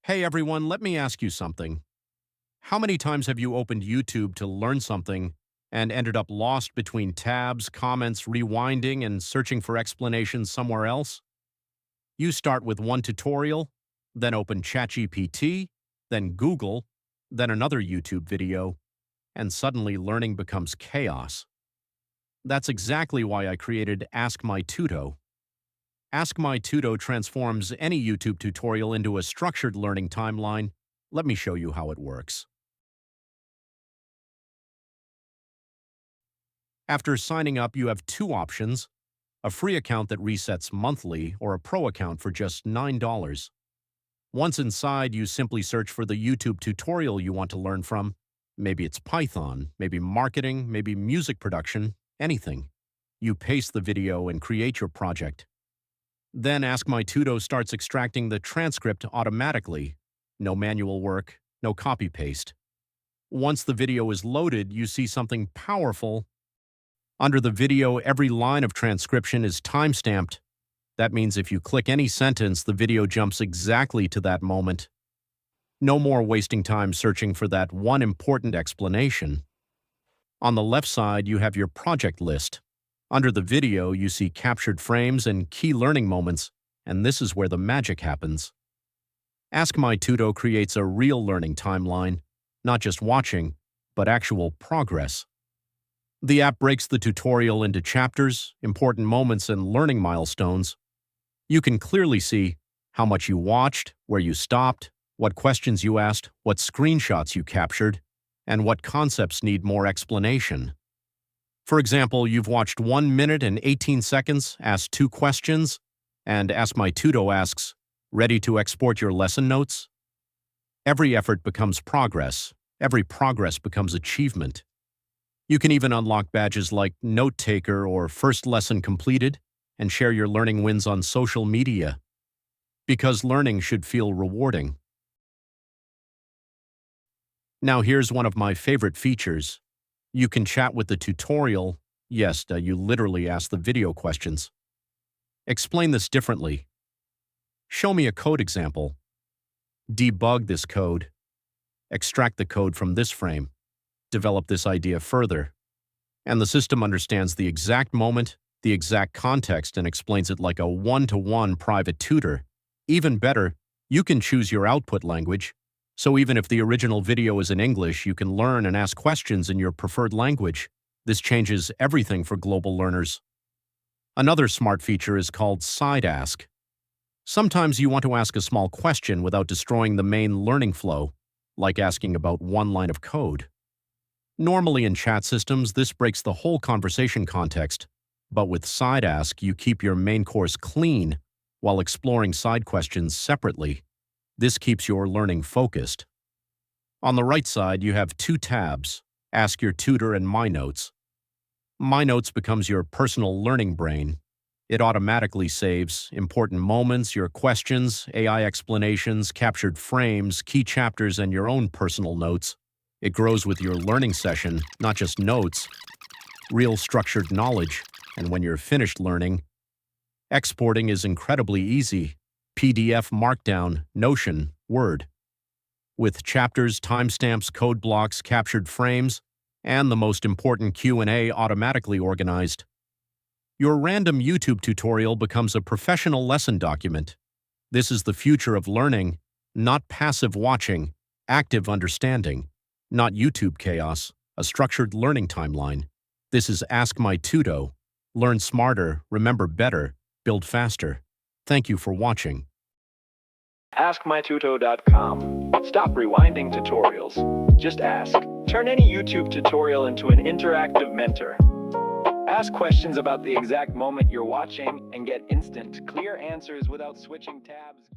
Hey everyone, let me ask you something. How many times have you opened YouTube to learn something and ended up lost between tabs, comments, rewinding, and searching for explanations somewhere else? You start with one tutorial, then open ChatGPT, then Google, then another YouTube video, and suddenly learning becomes chaos. That's exactly why I created AskMyTuto. AskMyTuto transforms any YouTube tutorial into a structured learning timeline. Let me show you how it works. After signing up, you have two options: a free account that resets monthly or a pro account for just $9. Once inside, you simply search for the YouTube tutorial you want to learn from. Maybe it's Python, maybe marketing, maybe music production, anything. You paste the video and create your project. Then AskMyTuto starts extracting the transcript automatically. No manual work, no copy-paste. Once the video is loaded, you see something powerful. Under the video, every line of transcription is timestamped. That means if you click any sentence, the video jumps exactly to that moment. No more wasting time searching for that one important explanation. On the left side, you have your project list. Under the video, you see captured frames and key learning moments, and this is where the magic happens. AskMyTuto creates a real learning timeline, not just watching, but actual progress. The app breaks the tutorial into chapters, important moments, and learning milestones. You can clearly see how much you watched, where you stopped, what questions you asked, what screenshots you captured, and what concepts need more explanation. For example, you've watched 1 minute and 18 seconds, asked 2 questions, and AskMyTuto asks, "Ready to export your lesson notes?" Every effort becomes progress. Every progress becomes achievement. You can even unlock badges like Note Taker or First Lesson Completed and share your learning wins on social media. Because learning should feel rewarding. Now here's one of my favorite features. You can chat with the tutorial. Yes, you literally ask the video questions. Explain this differently. Show me a code example. Debug this code. Extract the code from this frame. Develop this idea further. And the system understands the exact moment, the exact context, and explains it like a one-to-one private tutor. Even better, you can choose your output language. So even if the original video is in English, you can learn and ask questions in your preferred language. This changes everything for global learners. Another smart feature is called Side Ask. Sometimes you want to ask a small question without destroying the main learning flow, like asking about one line of code. Normally in chat systems, this breaks the whole conversation context, but with Side Ask, you keep your main course clean while exploring side questions separately. This keeps your learning focused. On the right side, you have 2 tabs, Ask Your Tutor and My Notes. My Notes becomes your personal learning brain. It automatically saves important moments, your questions, AI explanations, captured frames, key chapters, and your own personal notes. It grows with your learning session, not just notes, real structured knowledge. And when you're finished learning, exporting is incredibly easy. PDF, Markdown, Notion, Word. With chapters, timestamps, code blocks, captured frames, and the most important Q&A automatically organized. Your random YouTube tutorial becomes a professional lesson document. This is the future of learning, not passive watching, active understanding, not YouTube chaos, a structured learning timeline. This is AskMyTuto. Learn smarter, remember better, build faster. Thank you for watching. AskMyTuto.com. Stop rewinding tutorials. Just ask. Turn any YouTube tutorial into an interactive mentor. Ask questions about the exact moment you're watching and get instant, clear answers without switching tabs.